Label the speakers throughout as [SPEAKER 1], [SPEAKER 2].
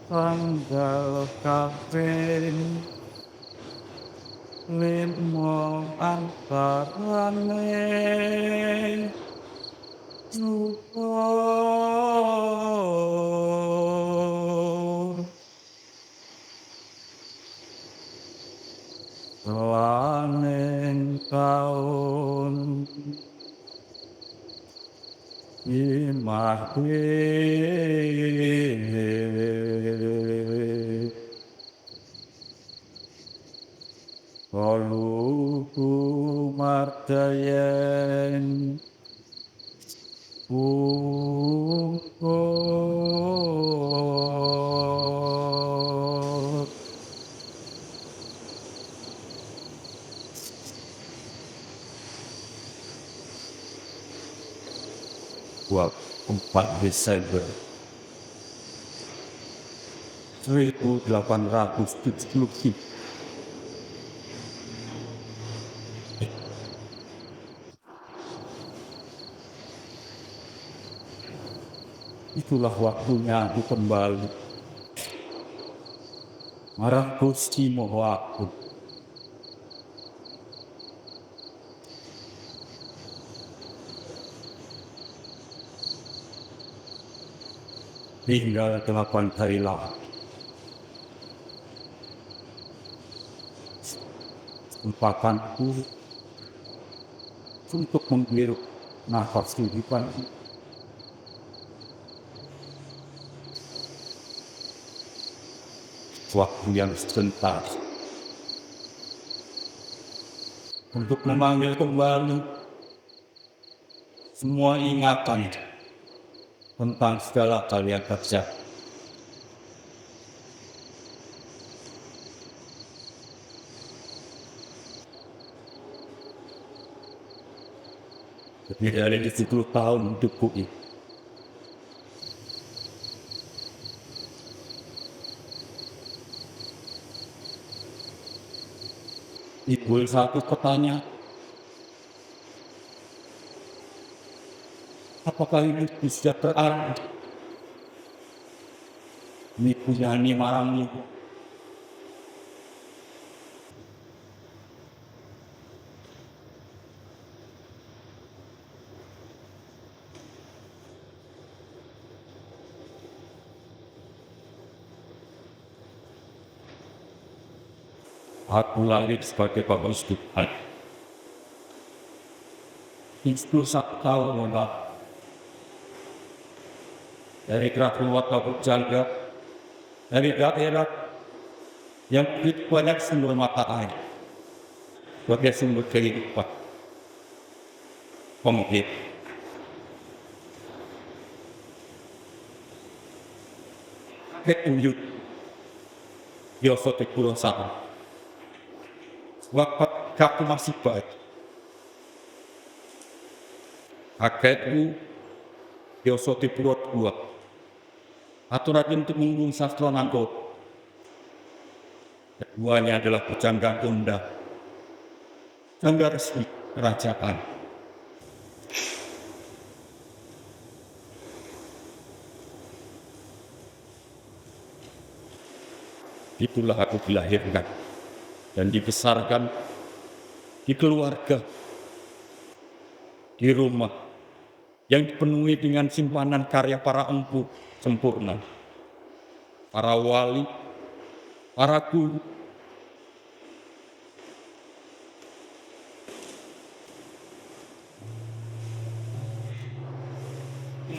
[SPEAKER 1] tanggal kaping 5 antarané syukur laning taun imahke Kaluku mardayen syukur buat 4 Desember 1870. Itulah waktunya aku kembali marang Gusti Maha Agung. Tinggal 8 hari lagi. Kesempatanku untuk menghirup nafas kehidupan waktu yang sebentar untuk memanggil kembali semua ingatan tentang segala kalian kerja. Lebih dari 10 tahun hidupku ini. Ibu satu petanya, apakah ini bisa terarah? Ini punya marang ibu. Aku lahir sebagai bapak Tuhan. Itu satu tahun dari keluarga Bapak Jangga, dari daerah yang begitu banyak sumber mata air, sebagai sumber kehidupan. Pemudik, kakek uyut, biasa di pulau sana. Waktu aku masih baik, kakekku biasa di pulau dua. Aturan untuk mengurung sastra nangkot. Keduanya adalah pujangga Gonda, jangga resmi kerajaan. Itulah aku dilahirkan dan dibesarkan di keluarga, di rumah yang dipenuhi dengan simpanan karya para empu sempurna, para wali, para guru,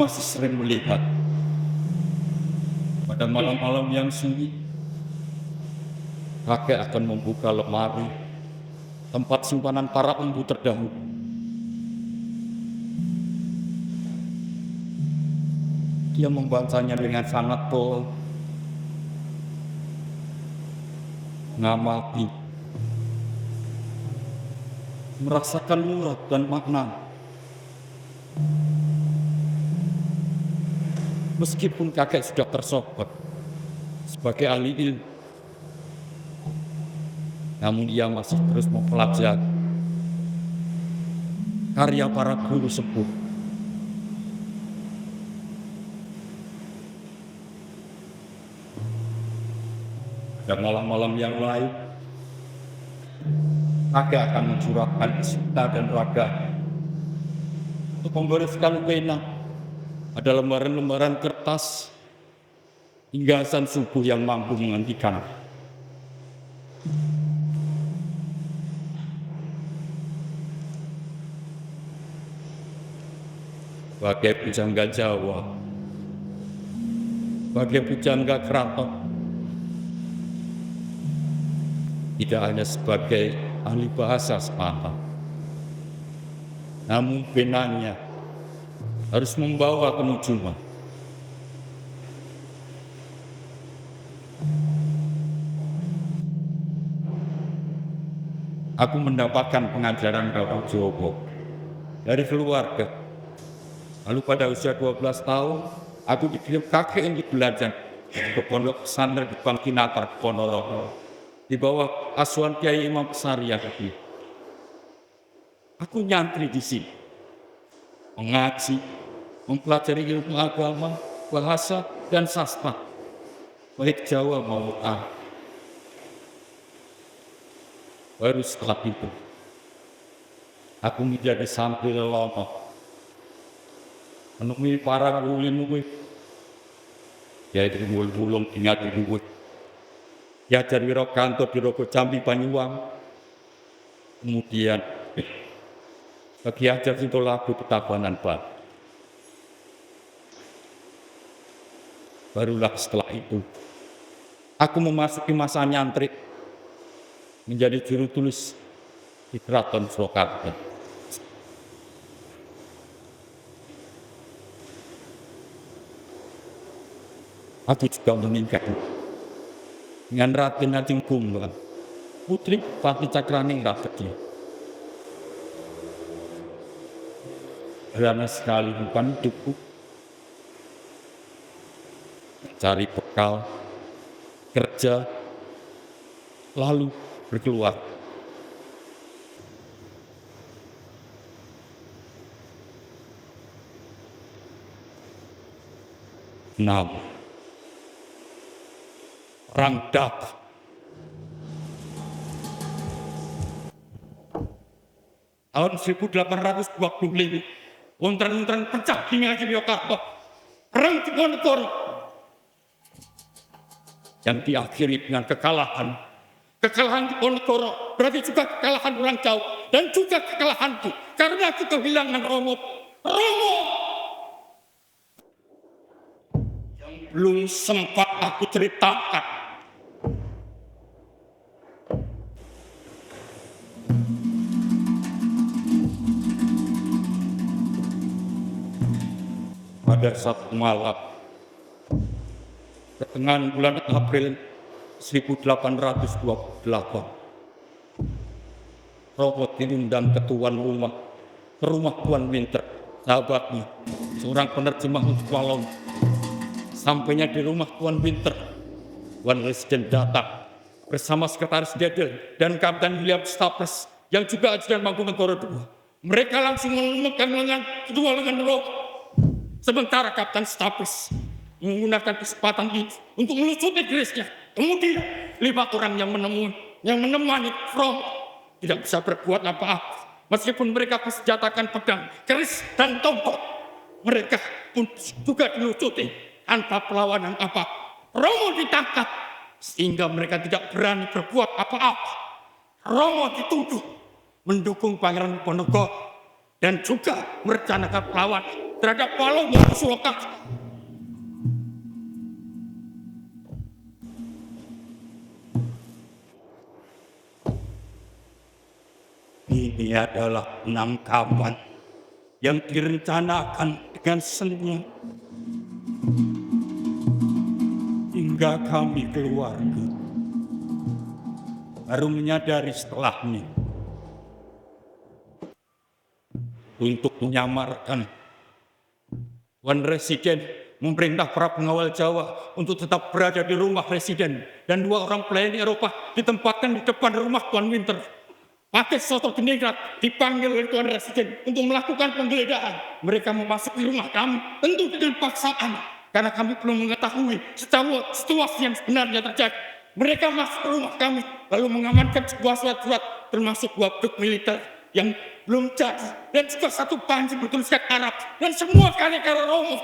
[SPEAKER 1] masih sering melihat pada malam-malam yang sunyi, kakek akan membuka lemari tempat simpanan para empu terdahulu. Dia membacanya dengan sangat pelan, mengamati, merasakan murat dan makna. Meskipun kakek sudah tersohor sebagai ahli ilmu, namun dia masih terus mempelajari karya para guru sepuh. dan malam-malam yang lain, aku akan mencurahkan cinta dan raga untuk membereskan pena ada lembaran-lembaran kertas hingga azan subuh yang mampu menghentikan. Bagai pujangga Jawa, bagai pujangga keraton, tidak hanya sebagai ahli bahasa semata, namun penanya harus membawa kenujuman. Aku mendapatkan pengajaran Prabu Jowo dari keluarga. Lalu pada usia 12 tahun, aku dikirim kakek untuk belajar ke pondok pesantren di Bangkinata, Ponorogo, di bawah asuhan Kiai Imam Syariah. Aku nyantri di sini, mengaji, mempelajari ilmu agama, bahasa, dan sastra, baik Jawa maupun Arab. Baru setelah itu, aku menjadi santri lelono, menemui para ulin-ulin, yaitu Wulung ingat di Luwut, Yajar Wirokanto di Rogo Jambi Banyuwangi, kemudian bagi Hajar Sintolabu di Tabanan Bali. Barulah setelah itu, aku memasuki masa nyantri, menjadi juru tulis di Keraton Surakarta. Aku juga menikah dengan Raden Ajeng Kumbang, putri Pati Cakraningrat Kediri. Karena sekali bukan hidupku mencari bekal, kerja, lalu berkeluar. Namun, perang datang. Tahun 1825, ontran-ontran pecah di Ngayogyakarta, perang Diponegoro, yang diakhiri dengan kekalahan. Kekalahan Diponegoro berarti juga kekalahan orang Jawa dan juga kekalahanku karena aku kehilangan Romo yang belum sempat aku ceritakan. Pada satu malam, pertengahan bulan April 1828, Romo diundang ke rumah Tuan Winter, sahabatnya, seorang penerjemah untuk Walon. Sampainya di rumah Tuan Winter, Tuan Residen datang bersama Sekretaris Dedel dan Kapten William Staples yang juga ajudan Mangkunegoro II. Mereka langsung menemukan lengan kedua lengan Romo. Sementara Kapten Staples menggunakan kesempatan itu untuk melucuti kerisnya. Kemudian 5 orang yang menemani Romo tidak bisa berbuat apa-apa. Meskipun mereka bersenjatakan pedang, keris, dan tombak, mereka pun juga dilucuti tanpa perlawanan apa. Romo ditangkap sehingga mereka tidak berani berbuat apa-apa. Romo dituduh mendukung Pangeran Diponegoro dan juga merencanakan perlawanan terhadap Walomo Surakarta. Ini adalah penangkapan yang direncanakan dengan senior hingga kami keluarga baru menyadari setelahnya. Untuk menyamarkan, Tuan Residen memerintah para pengawal Jawa untuk tetap berada di rumah Residen dan 2 orang pelayan Eropa ditempatkan di depan rumah Tuan Winter. Pakai Soto Geningrat dipanggil oleh Tuan Residen untuk melakukan penggeledahan. Mereka memasuki rumah kami tentu dengan paksaan karena kami belum mengetahui situasi yang sebenarnya terjadi. Mereka masuk ke rumah kami, lalu mengamankan sebuah surat-surat, termasuk 2 truk militer yang belum jadi, dan juga 1 panci bertuliskan Arab, dan semua karya-karya Romo.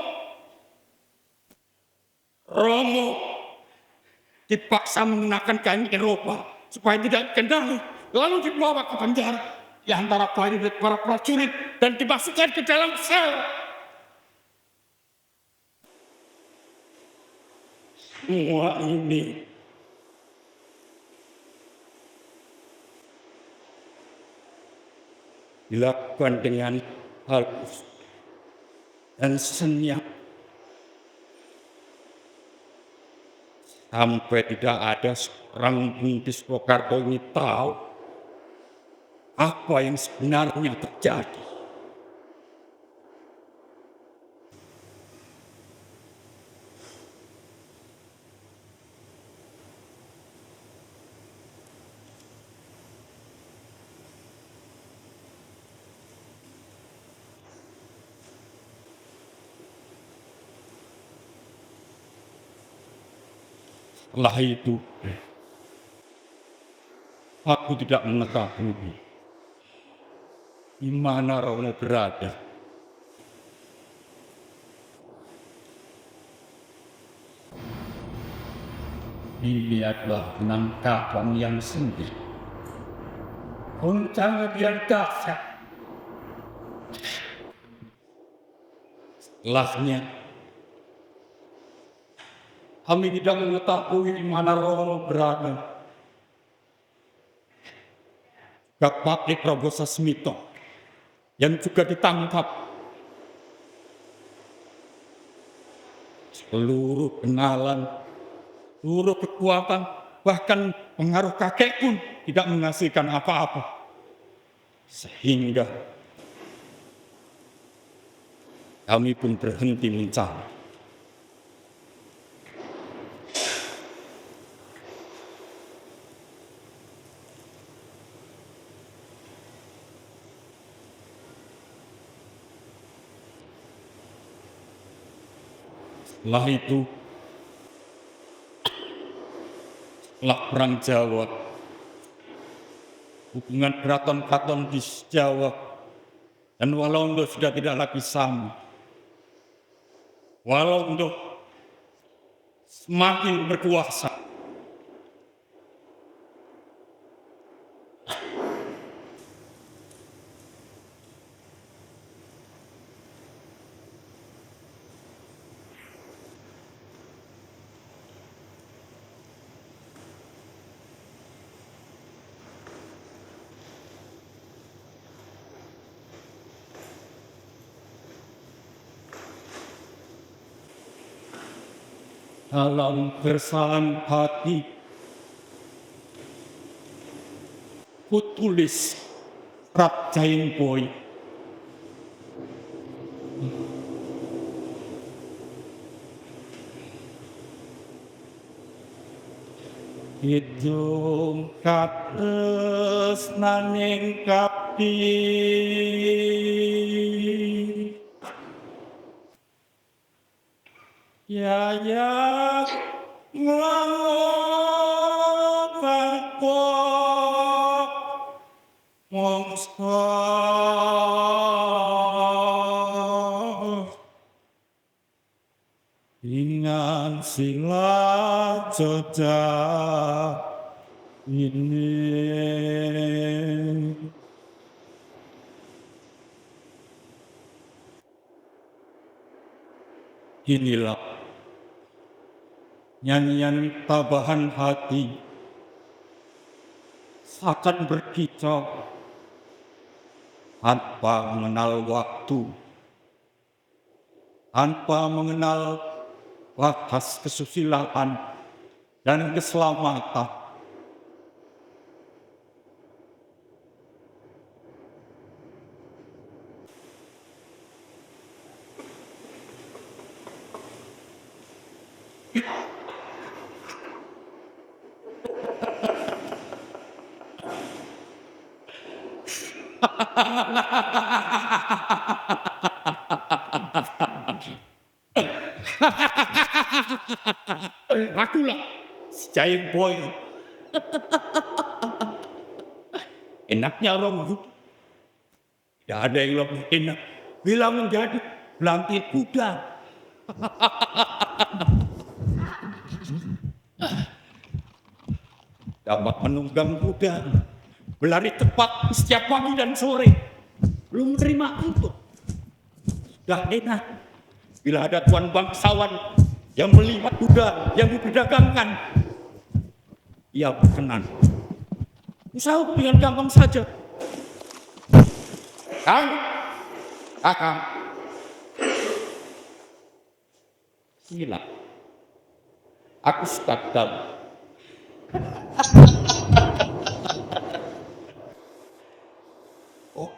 [SPEAKER 1] Romo dipaksa menggunakan kain Eropa supaya tidak dikendali, lalu dibawa ke penjara di antara para prajurit dan dimasukkan ke dalam sel. Semua ini dilakukan dengan halus dan senyap, sampai tidak ada seorang pun di Purwokerto ini tahu apa yang sebenarnya terjadi. Setelah itu, aku tidak mengetahui di mana Romo berada. Ini adalah penangkapan yang sempit. Goncangan yang dahsyat. Setelahnya, kami tidak mengetahui di mana Romo berada. Bapak Prabowo Sasmito yang juga ditangkap. Seluruh kenalan, seluruh kekuatan, bahkan pengaruh kakek pun tidak menghasilkan apa-apa. Sehingga kami pun berhenti mencari. Setelah itu, setelah Perang Jawa, hubungan keraton-keraton di Jawa dan Walanda sudah tidak lagi sama. Walanda semakin berkuasa. Dalam keresahan hati, ku tulis Rat Giant Boy. Hidung kates naning kapi, ya ngelawan mongso dengan sila jejak ini. Inilah nyanyian tabahan hati seakan berkicau tanpa mengenal waktu, tanpa mengenal batas kesusilaan dan keselamatan. Akulah Si Giant Boy. Enaknya orang itu. Tidak ada yang lebih enak. Bila menjadi bangkit kuda. Dapat menunggang kuda. Berlari tepat setiap pagi dan sore. Belum menerima untuk. Sudah enak. Bila ada tuan bangsawan yang melihat kuda yang diperdagangkan, ia berkenan. Usaha dengan gampang saja. Kakang. Gila. Aku sedang. Oh.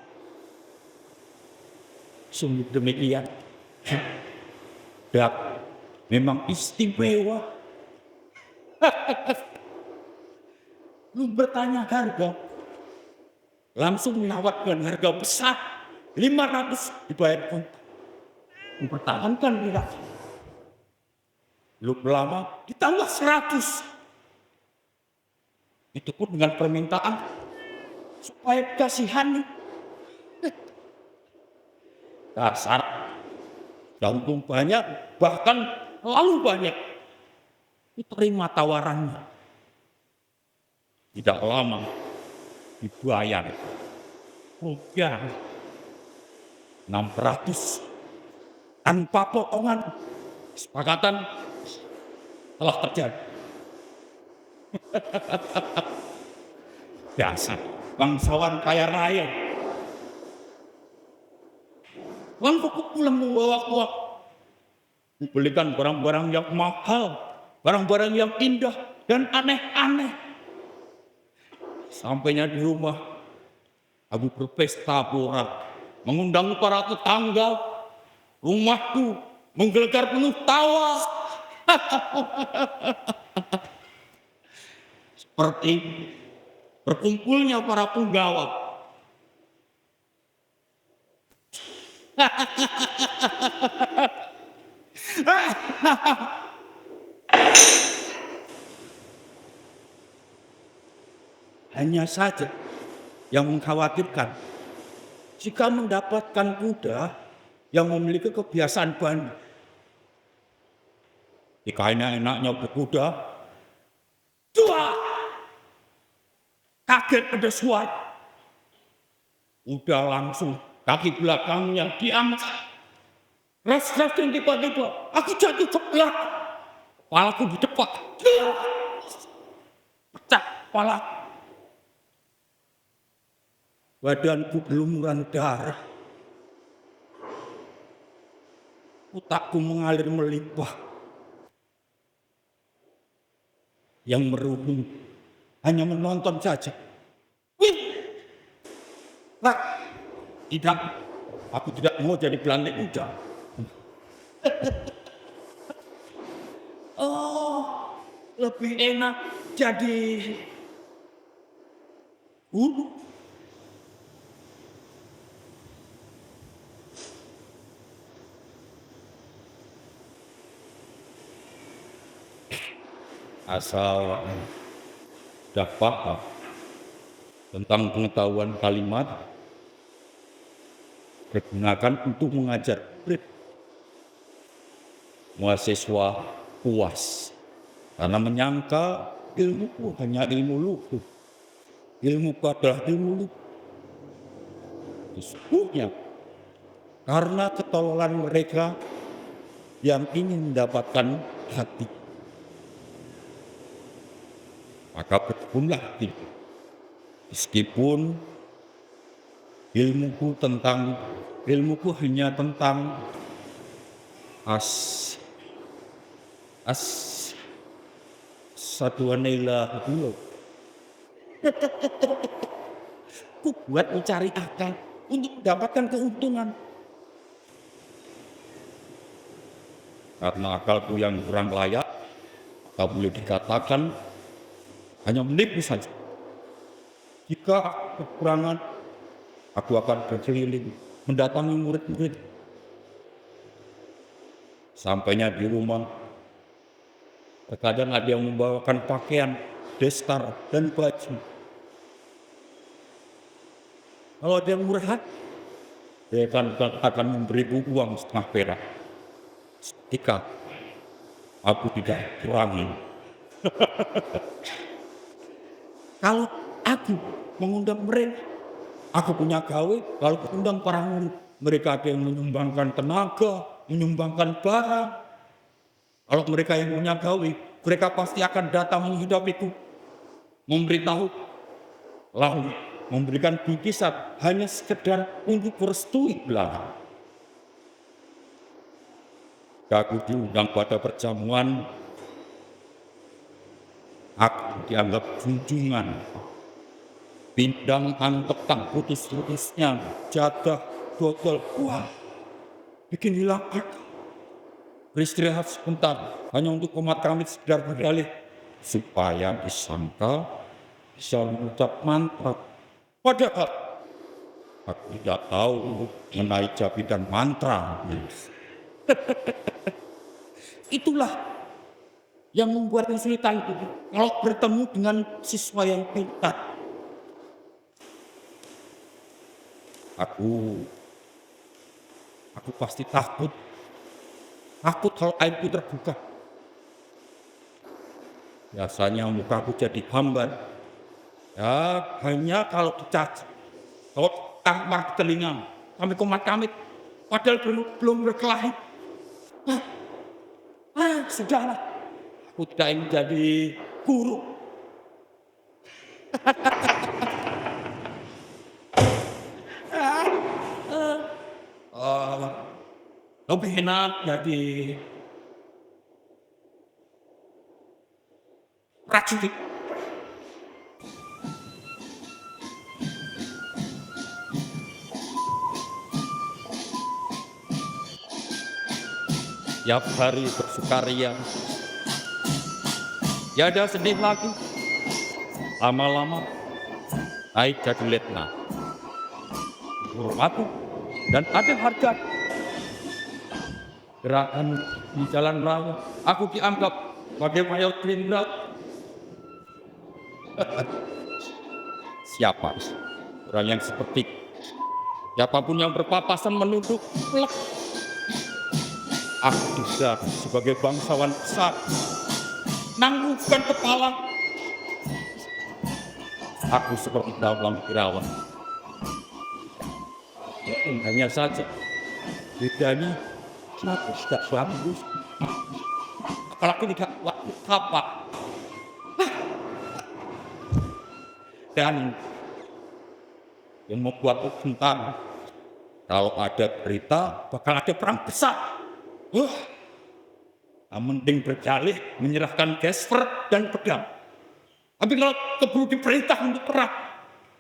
[SPEAKER 1] Sungguh demikian. Dak, memang istimewa. Lu bertanya harga. Langsung menawarkan harga besar. 500 dibayar pun. Mempertahankan tidak. Lu lama ditambah 100. Itu pun dengan permintaan supaya kasihan. Dasar jantung banyak, bahkan terlalu banyak. Diterima tawarannya. Tidak lama dibayar. Rupiah 600 tanpa potongan. Kesepakatan telah terjadi. Dasar bangsawan kaya raya. Lalu pulang membawa uang. Dibelikan barang-barang yang mahal, barang-barang yang indah dan aneh-aneh. Sampainya di rumah, Abu berpesta pora, mengundang para tetangga. Rumahku menggelegar penuh tawa. Seperti berkumpulnya para penggawa. Hanya saja yang mengkhawatirkan, jika mendapatkan kuda yang memiliki kebiasaan bandel. Jika enaknya berkuda, kaget ada suara. Udah langsung kaki belakangnya diangkat. Res-res dan tiba-tiba aku jatuh ceplak. Kepalaku di depan. Pecah kepala. Badanku berlumuran darah. Otakku mengalir melimpah. Yang merundung hanya menonton saja. Tidak, aku tidak mau jadi pelantik kuda. Oh, lebih enak jadi asal sudah paham tentang pengetahuan kalimat, digunakan untuk mengajar murid. Mahasiswa puas karena menyangka ilmuku hanya ilmu luhur. Ilmuku adalah ilmu luhur. Sesungguhnya karena ketololan mereka yang ingin mendapatkan hati, maka berkebunlah hati. Meskipun ilmuku hanya tentang satu anila dulu. Ku buat mencari akal untuk mendapatkan keuntungan. Karena akalku yang kurang layak, tak boleh dikatakan hanya menipu saja. Jika kekurangan, aku akan berkeliling mendatangi murid-murid. Sampainya di rumah, Terkadang ada yang membawakan pakaian, daster, dan baju. Kalau ada yang murah hati, dia akan memberiku uang setengah perak. Ketika aku tidak kurangi. Kalau aku mengundang mereka, aku punya gawe, lalu undang para murid. Mereka ada yang menyumbangkan tenaga, menyumbangkan barang. Kalau mereka yang punya gawe, mereka pasti akan datang menghidupiku, memberitahu, lalu memberikan bingkisan hanya sekedar untuk merestui belakang. Aku diundang pada perjamuan, aku dianggap junjungan. Pindang angketan putus-putusnya, jadah, botol, wah, bikin hilang akal. Beristirahat sebentar, hanya untuk umat kami sekedar berdalih, supaya disangka bisa mengucap mantra. Padahal aku tidak tahu mengenai jabitan mantra. Itulah yang membuat kesulitan itu. Kalau bertemu dengan siswa yang pintar, aku pasti takut kalau aibku terbuka. Biasanya mukaku jadi hambar. Ya, hanya kalau dicaci, kalau tampar telinga, kami komat-kamit, padahal belum berkelahi. Sudahlah, aku tidak ingin jadi guru. Lebih enak jadi prajurit. Tiap hari bersukaria, ya ada sedih lagi. Lama-lama naik jadi letnan. Hormati dan ada harga. Gerakan di jalan raya, aku dianggap sebagai mayor jenderal. Siapa orang yang seperti siapapun yang berpapasan menunduk, plek. Aku bisa sebagai bangsawan besar, nangguhkan kepala. Aku seperti dalam Irawan. Hanya saja bedanya kenapa tidak bagus, apalagi tidak waktu kapak. Dan yang membuatku gentar, kalau ada berita bakal ada perang besar. Mending berdalih menyerahkan gesper dan pedang. Tapi kalau keburu diperintah untuk perang,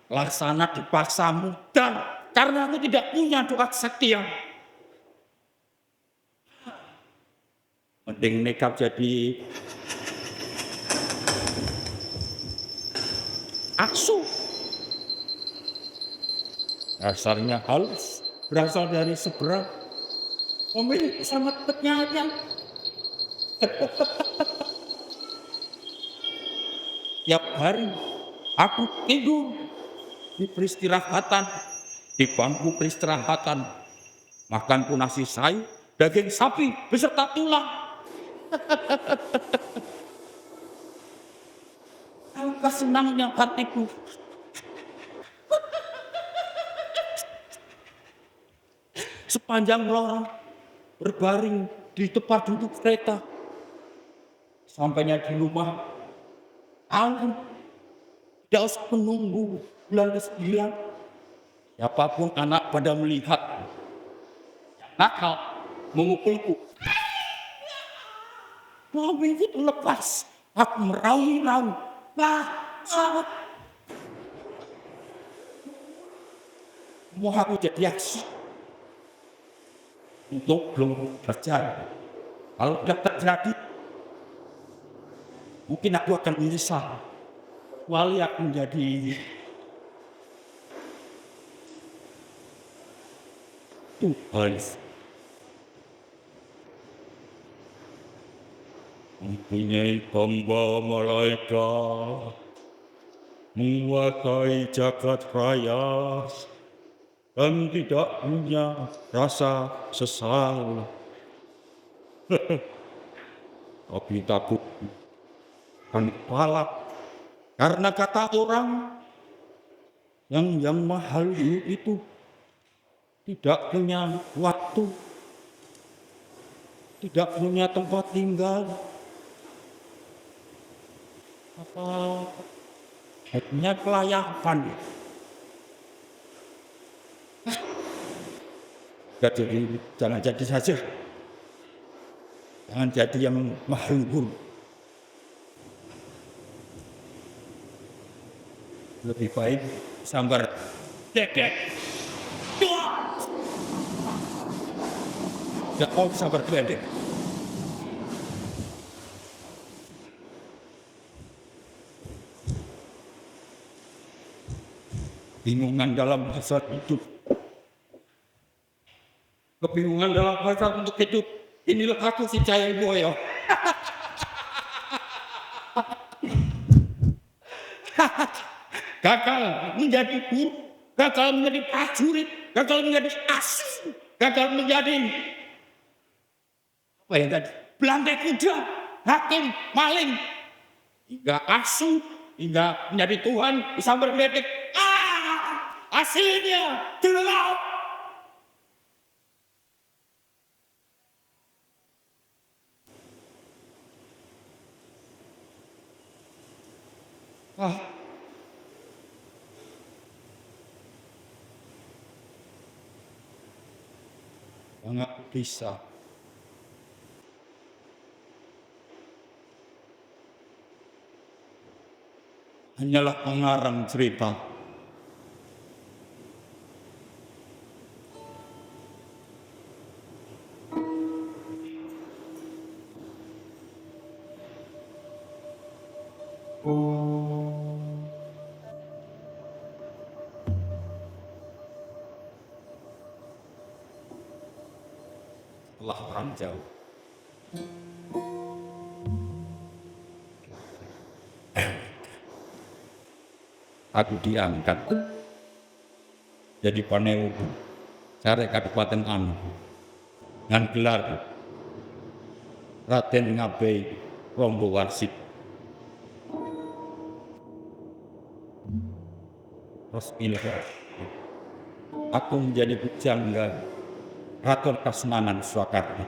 [SPEAKER 1] laksana dipaksa mudah karena aku tidak punya doa kesaktian. Mending nekat jadi aksu. Dasarnya halus, berasal dari seberang, memiliki sangat penyayang. Tiap hari aku tidur di peristirahatan, di bangku peristirahatan, makanku nasi sayur, daging sapi beserta tulang. Alangkah senangnya hatiku. Sepanjang lorong berbaring di tempat duduk kereta. Sampainya di rumah, aku tidak usah menunggu bulan ke-9. Siapapun anak pada melihat nakal memukulku, mobil itu lepas, aku meraung-raung. Mau aku jadi aksi untuk belum terjadi. Kalau tidak terjadi, mungkin aku akan menyesal. Kecuali aku menjadi Tuhan. mempunyai hamba malaikat, menguasai jagat raya, dan tidak punya rasa sesal. Tapi takut akan palak, karena kata orang yang mahal itu tidak punya waktu, tidak punya tempat tinggal, apa hanya kelayakan. Jadi jangan jadi saja, jangan jadi yang mahluhur. Lebih baik sambar dedek. Tidak mau sambar dedek. Bingungan dalam hasrat hidup. Kebingungan dalam hasrat untuk hidup. Inilah aku si Cahaya Boyo. Gagal menjadi guru, gagal menjadi prajurit, gagal menjadi asing, gagal menjadi apa yang tadi? Belandai kuda, hakim, maling, hingga asuh, hingga menjadi Tuhan, bisa berledek. Hasilnya gelap. Sangat bisa. Hanyalah pengarang cerita. Setelah perang jauh, aku diangkat jadi Paneu Sare Kabupaten Anu dengan gelar Raden Ngabei Rombo Warsid. Resmi aku menjadi pujangga Raton Kasmanan Surakarta.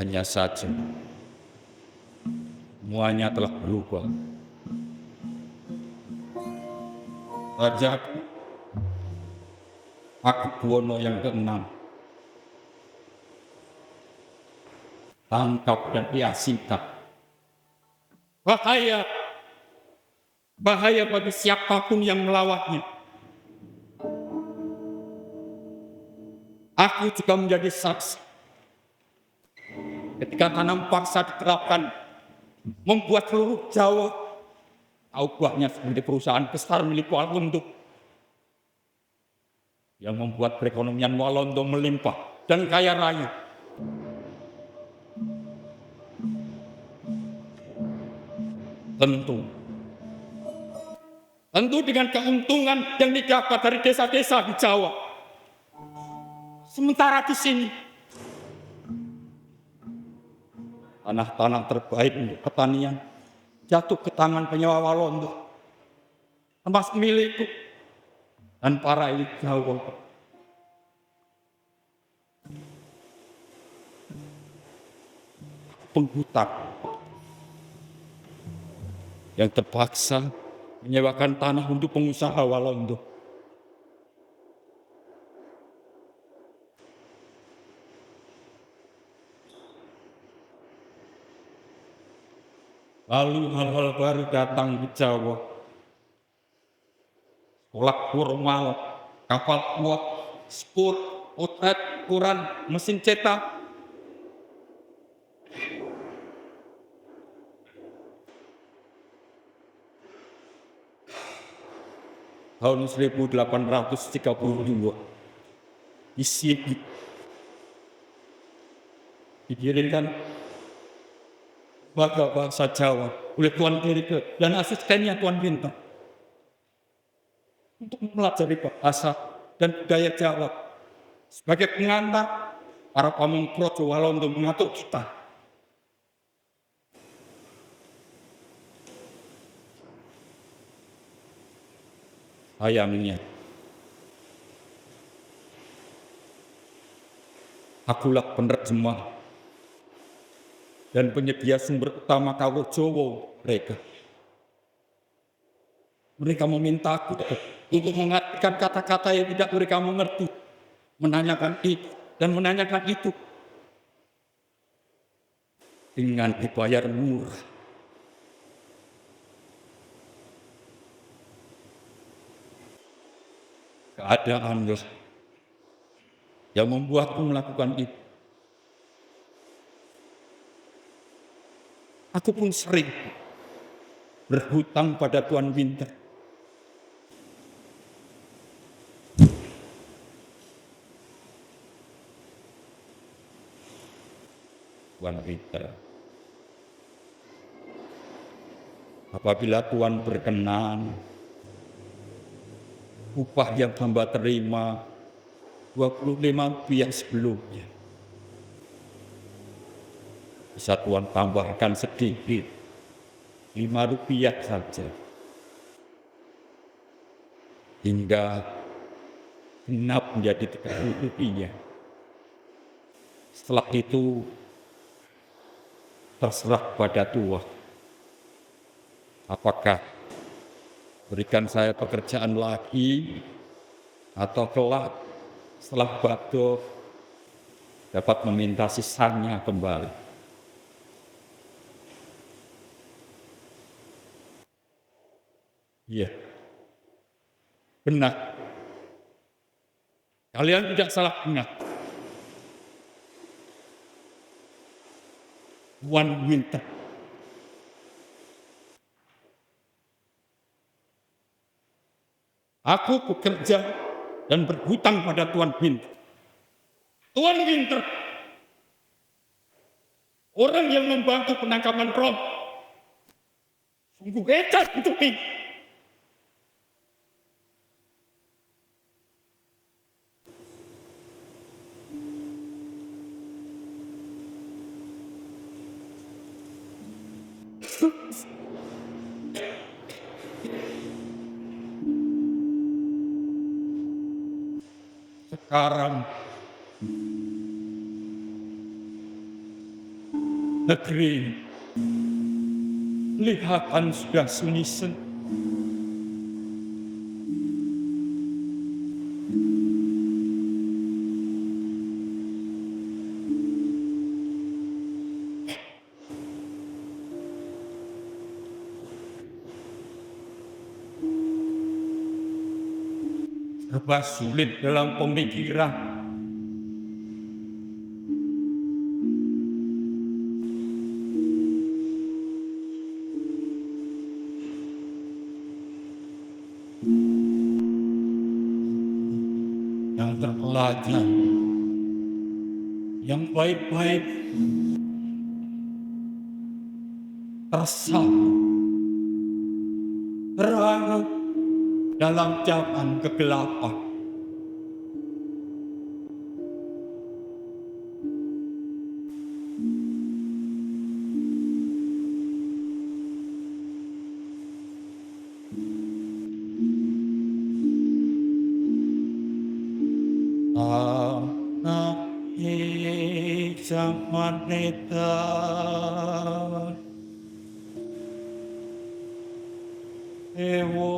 [SPEAKER 1] Hanya saja semuanya telah berubah. Raja Pakubuwono yang ke-6 tangkap dan diasingkan. Bahaya, bahaya bagi siapapun yang melawannya. Aku juga menjadi saksi ketika tanam paksa diterapkan, membuat seluruh Jawa tahu buahnya seperti perusahaan besar milik Walanda yang membuat perekonomian Walanda melimpah dan kaya raya. Tentu dengan keuntungan yang didapat dari desa-desa di Jawa. Sementara di sini tanah-tanah terbaik untuk pertanian jatuh ke tangan penyewa Walanda, termasuk milikku dan para elit Jawa. Penghutang yang terpaksa menyewakan tanah untuk pengusaha Walanda. Lalu hal-hal baru datang di Jawa. Sekolah formal, kapal uap, spur, outlet, koran, mesin cetak. Tahun 1832, isi dikirimkan bahasa Jawa oleh Tuan Erike dan asistennya Tuan Winter untuk mempelajari bahasa dan budaya Jawa sebagai pengantar para pamong Projo Walanda mengatur kita. Sayangnya, akulah penerjemah dan penyedia sumber utama kawruh Jawa mereka. Mereka meminta aku untuk mengartikan kata-kata yang tidak mereka mengerti, menanyakan itu dan menanyakan itu dengan dibayar murah. Keadaanlah yang membuatku melakukan itu. Aku pun sering berhutang pada Tuan Winter. Tuan Winter, apabila Tuan berkenan, upah yang hamba terima 25 rupiah sebelumnya bisa Tuan tambahkan sedikit, 5 rupiah saja, hingga genap menjadi 30 rupiah. Setelah itu terserah pada Tuan, apakah berikan saya pekerjaan lagi atau kelak setelah Bado dapat meminta sisanya kembali. Iya, benar. Kalian tidak salah ingat. Tuan Winter. Aku bekerja dan berhutang pada Tuan Winter. Tuan Winter, orang yang membantu penangkapan Rom, sungguh hebat itu ini. Sekarang negeri kelihatan sudah sunyi. Serba sulit dalam pemikiran. Yang terpelajar, yang baik-baik, tersangkut, teranggut dalam zaman kegelapan. Anak zaman edan ewaya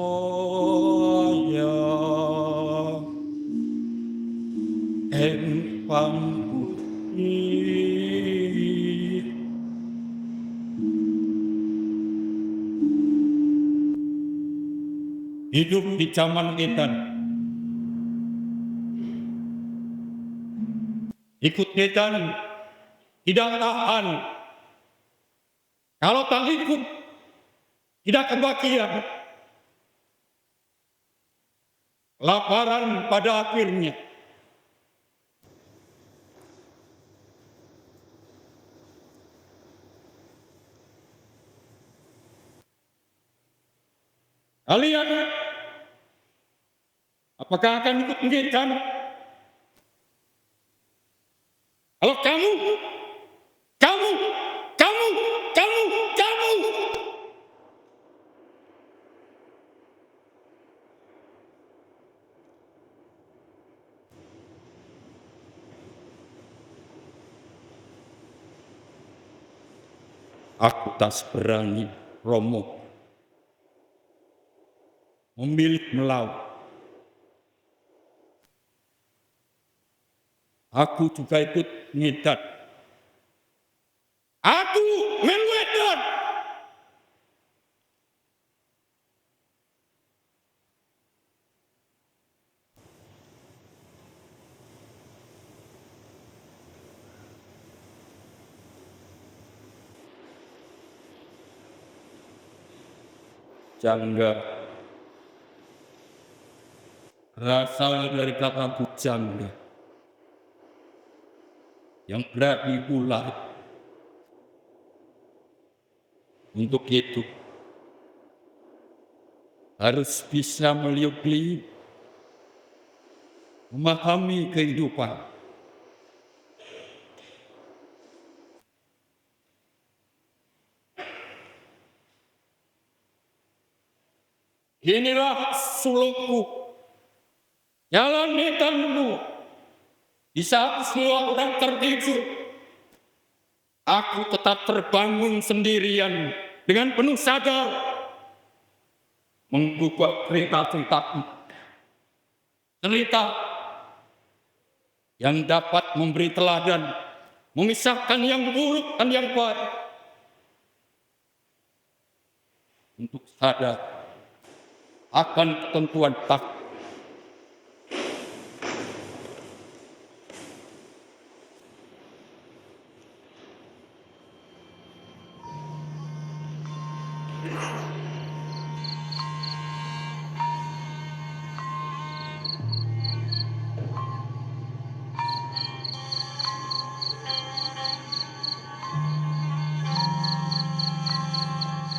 [SPEAKER 1] pamputi hidup di zaman edan. Ikut edan tidak tahan. Kalau tak ikut tidak kebahagiaan. Kelaparan pada akhirnya Kalian, apakah akan ikut mengizinkan? Kalau kamu, kamu, kamu, kamu, kamu. Aku tak berani, Romo, memilih melawan. Aku juga ikut ngidap. Aku menwedan. Jangga berasal dari kata bujangga yang berarti ular. Untuk itu harus bisa meliuk-liuk, memahami kehidupan. Inilah sulukku, jalan netanmu. Di saat semua orang tertidur, aku tetap terbangun sendirian dengan penuh sadar, mengubah cerita-ceritaku. Cerita yang dapat memberi teladan, memisahkan yang buruk dan yang baik. Untuk sadar akan ketentuan takdir.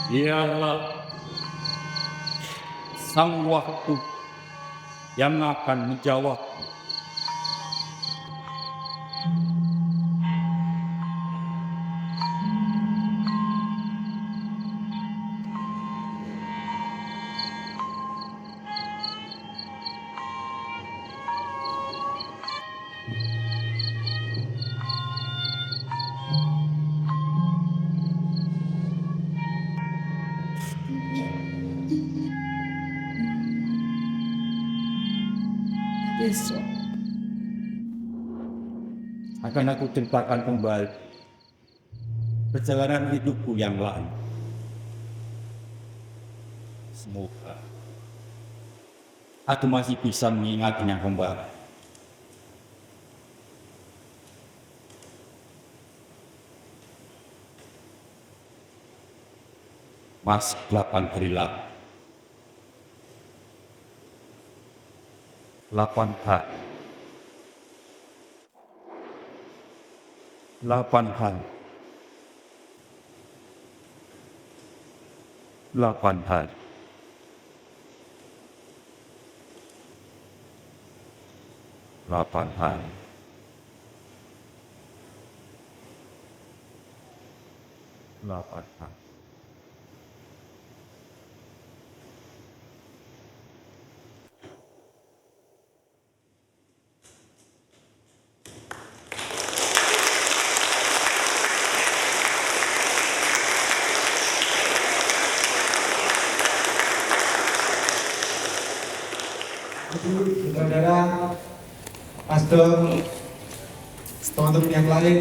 [SPEAKER 1] Dialah sang waktu yang akan menjawab. Besok akan aku ceritakan kembali perjalanan hidupku yang lain. Semoga aku masih bisa mengingatnya kembali. Mas 8 hari lalu. 8 hari. 8 hari. 8 hari. 8 hari. 8 hari.
[SPEAKER 2] Saudara, pastor, teman-teman yang lain,